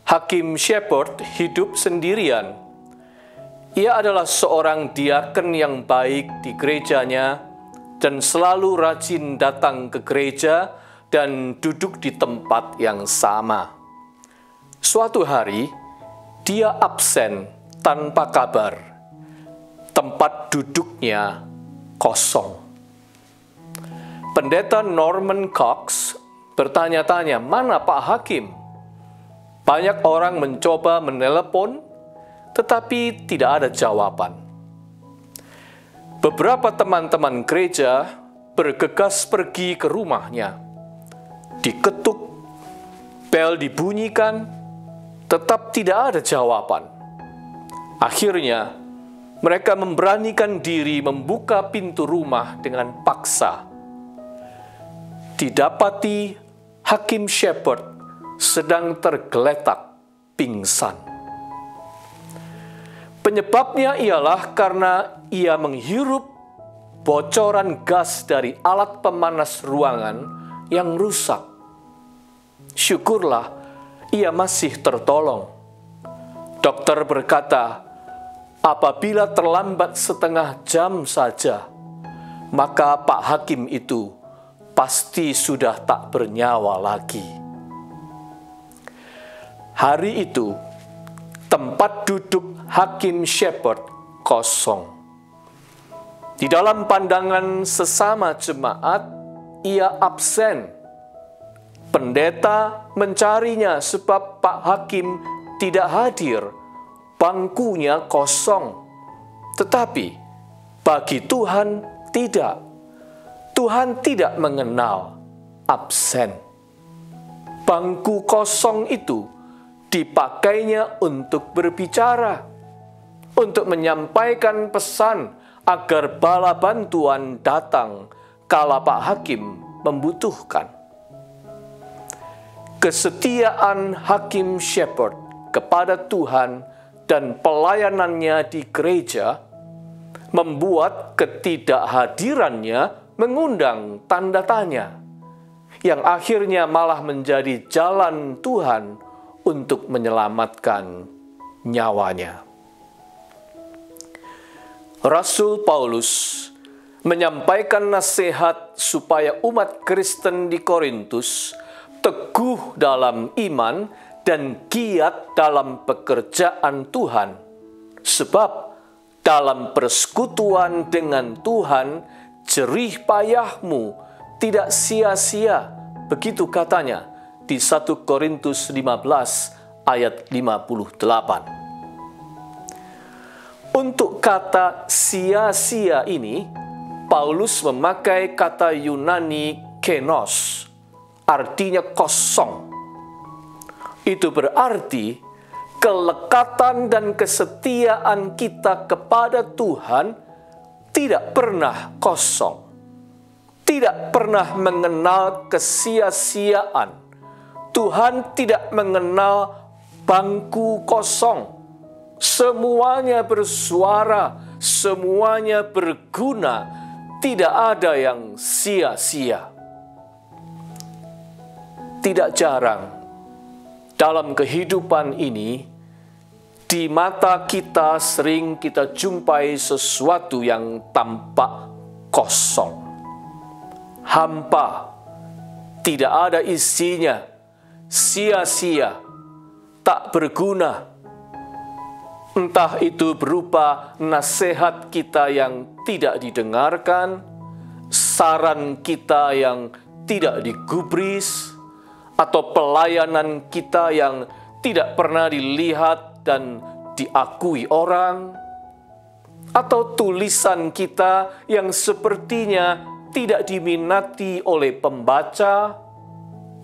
Hakim Shepard hidup sendirian. Ia adalah seorang diaken yang baik di gerejanya dan selalu rajin datang ke gereja dan duduk di tempat yang sama. Suatu hari, dia absen tanpa kabar. Tempat duduknya kosong. Pendeta Norman Cox bertanya-tanya, "Mana Pak Hakim?" Banyak orang mencoba menelepon, tetapi tidak ada jawaban. Beberapa teman-teman gereja bergegas pergi ke rumahnya. Diketuk, bel dibunyikan, tetap tidak ada jawaban. Akhirnya, mereka memberanikan diri membuka pintu rumah dengan paksa. Didapati Hakim Shepard sedang tergeletak pingsan. Penyebabnya ialah karena ia menghirup bocoran gas dari alat pemanas ruangan yang rusak. Syukurlah ia masih tertolong. Dokter berkata, apabila terlambat setengah jam saja, maka Pak Hakim itu pasti sudah tak bernyawa lagi. Hari itu, tempat duduk Hakim Shepard kosong. Di dalam pandangan sesama jemaat, ia absen. Pendeta mencarinya sebab Pak Hakim tidak hadir, bangkunya kosong. Tetapi bagi Tuhan tidak. Tuhan tidak mengenal absen. Bangku kosong itu dipakainya untuk berbicara, untuk menyampaikan pesan agar bala bantuan datang kala Pak Hakim membutuhkan. Kesetiaan Hakim Shepard kepada Tuhan dan pelayanannya di gereja membuat ketidakhadirannya mengundang tanda tanya, yang akhirnya malah menjadi jalan Tuhan untuk menyelamatkan nyawanya. Rasul Paulus menyampaikan nasihat supaya umat Kristen di Korintus teguh dalam iman dan giat dalam pekerjaan Tuhan. Sebab dalam persekutuan dengan Tuhan, jerih payahmu tidak sia-sia. Begitu katanya di 1 Korintus 15 ayat 58. Untuk kata sia-sia ini, Paulus memakai kata Yunani kenos, artinya kosong. Itu berarti kelekatan dan kesetiaan kita kepada Tuhan tidak pernah kosong, tidak pernah mengenal kesia-siaan. Tuhan tidak mengenal bangku kosong. Semuanya bersuara, semuanya berguna, tidak ada yang sia-sia. Tidak jarang dalam kehidupan ini, di mata kita sering kita jumpai sesuatu yang tampak kosong, hampa, tidak ada isinya, sia-sia, tak berguna. Entah itu berupa nasihat kita yang tidak didengarkan, saran kita yang tidak digubris, atau pelayanan kita yang tidak pernah dilihat dan diakui orang, atau tulisan kita yang sepertinya tidak diminati oleh pembaca,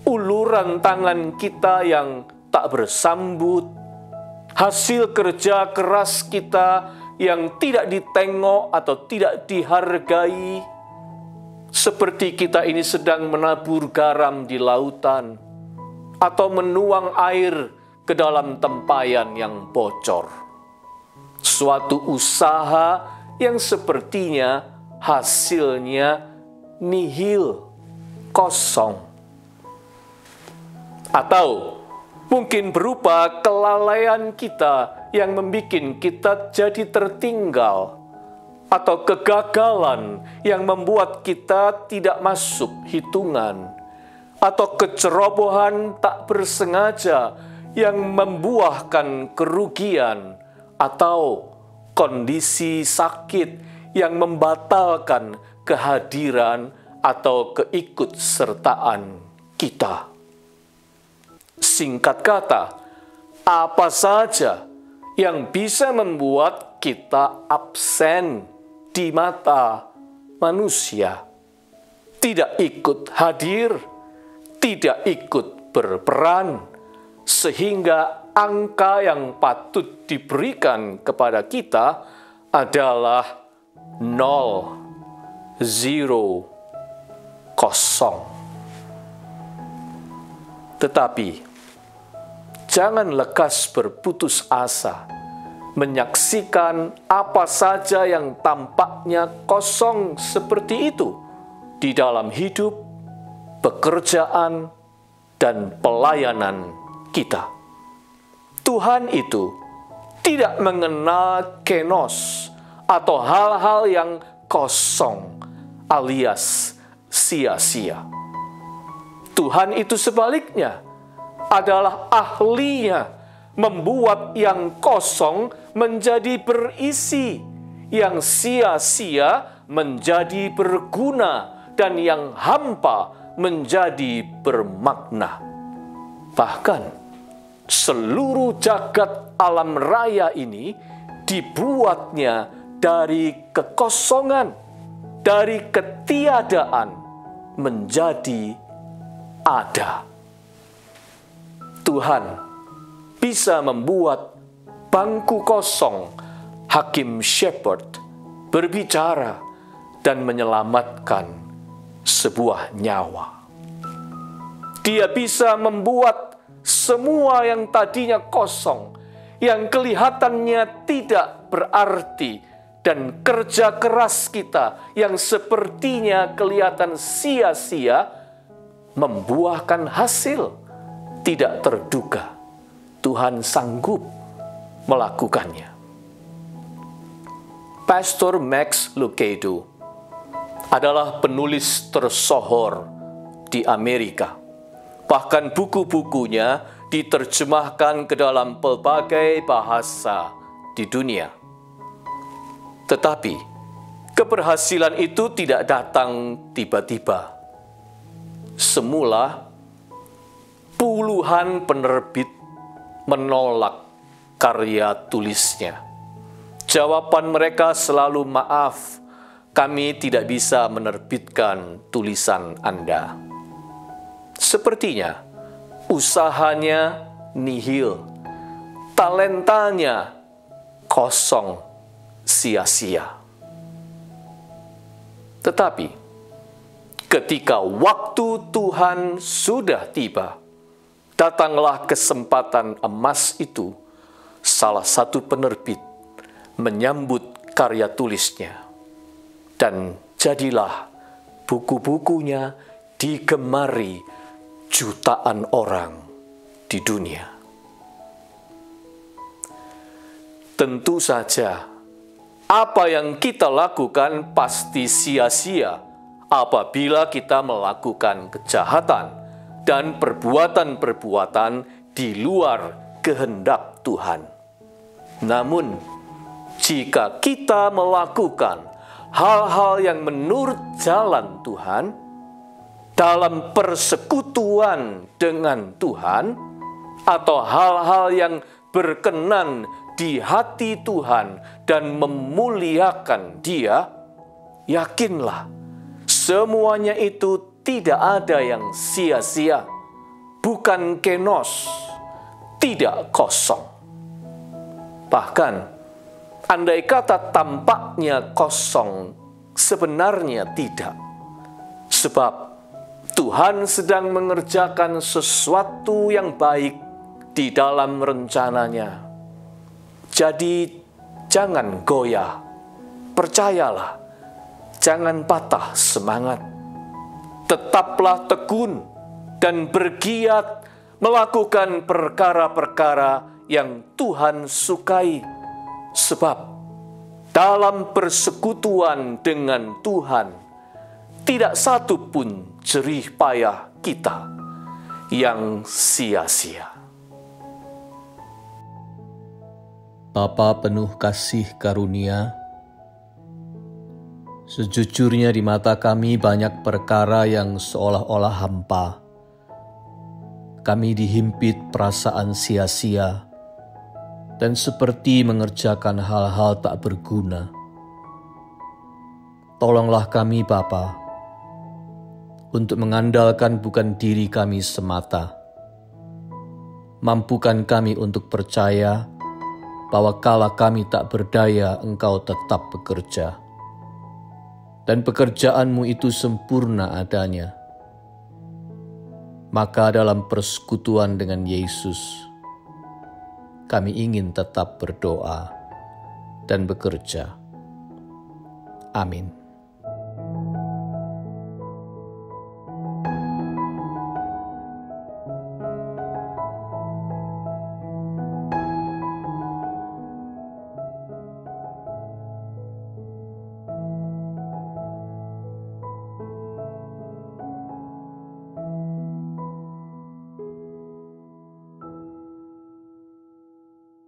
uluran tangan kita yang tak bersambut, hasil kerja keras kita yang tidak ditengok atau tidak dihargai, seperti kita ini sedang menabur garam di lautan atau menuang air ke dalam tempayan yang bocor. Suatu usaha yang sepertinya hasilnya nihil, kosong. Atau Mungkin berupa kelalaian kita yang membuat kita jadi tertinggal, atau kegagalan yang membuat kita tidak masuk hitungan, atau kecerobohan tak bersengaja yang membuahkan kerugian, atau kondisi sakit yang membatalkan kehadiran atau keikutsertaan kita. Singkat kata, apa saja yang bisa membuat kita absen di mata manusia, tidak ikut hadir, tidak ikut berperan, sehingga angka yang patut diberikan kepada kita adalah 0, 0, kosong. Tetapi jangan lekas berputus asa menyaksikan apa saja yang tampaknya kosong seperti itu di dalam hidup, pekerjaan, dan pelayanan kita. Tuhan itu tidak mengenal kenos atau hal-hal yang kosong alias sia-sia. Tuhan itu sebaliknya adalah ahlinya membuat yang kosong menjadi berisi, yang sia-sia menjadi berguna, dan yang hampa menjadi bermakna. Bahkan seluruh jagat alam raya ini dibuatnya dari kekosongan, dari ketiadaan menjadi ada. Tuhan bisa membuat bangku kosong, Hakim Shepherd, berbicara dan menyelamatkan sebuah nyawa. Dia bisa membuat semua yang tadinya kosong, yang kelihatannya tidak berarti, dan kerja keras kita yang sepertinya kelihatan sia-sia, membuahkan hasil tidak terduga. Tuhan sanggup melakukannya. Pastor Max Lucado adalah penulis tersohor di Amerika. Bahkan buku-bukunya diterjemahkan ke dalam berbagai bahasa di dunia. Tetapi keberhasilan itu tidak datang tiba-tiba. Semula puluhan penerbit menolak karya tulisnya. Jawaban mereka selalu, "Maaf, kami tidak bisa menerbitkan tulisan Anda." Sepertinya usahanya nihil, talentanya kosong, sia-sia. Tetapi ketika waktu Tuhan sudah tiba, datanglah kesempatan emas itu. Salah satu penerbit menyambut karya tulisnya, dan jadilah buku-bukunya digemari jutaan orang di dunia. Tentu saja, apa yang kita lakukan pasti sia-sia apabila kita melakukan kejahatan dan perbuatan-perbuatan di luar kehendak Tuhan. Namun, jika kita melakukan hal-hal yang menurut jalan Tuhan, dalam persekutuan dengan Tuhan, atau hal-hal yang berkenan di hati Tuhan dan memuliakan Dia, yakinlah, semuanya itu tidak ada yang sia-sia, bukan kenos, tidak kosong. Bahkan, andai kata tampaknya kosong, sebenarnya tidak. Sebab Tuhan sedang mengerjakan sesuatu yang baik di dalam rencananya. Jadi, jangan goyah, percayalah, jangan patah semangat. Tetaplah tekun dan bergiat melakukan perkara-perkara yang Tuhan sukai. Sebab dalam persekutuan dengan Tuhan, tidak satu pun jerih payah kita yang sia-sia. Bapa penuh kasih karunia, sejujurnya di mata kami banyak perkara yang seolah-olah hampa. Kami dihimpit perasaan sia-sia dan seperti mengerjakan hal-hal tak berguna. Tolonglah kami Bapa, untuk mengandalkan bukan diri kami semata. Mampukan kami untuk percaya bahwa kala kami tak berdaya, Engkau tetap bekerja. Dan pekerjaan-Mu itu sempurna adanya. Maka dalam persekutuan dengan Yesus, kami ingin tetap berdoa dan bekerja. Amin.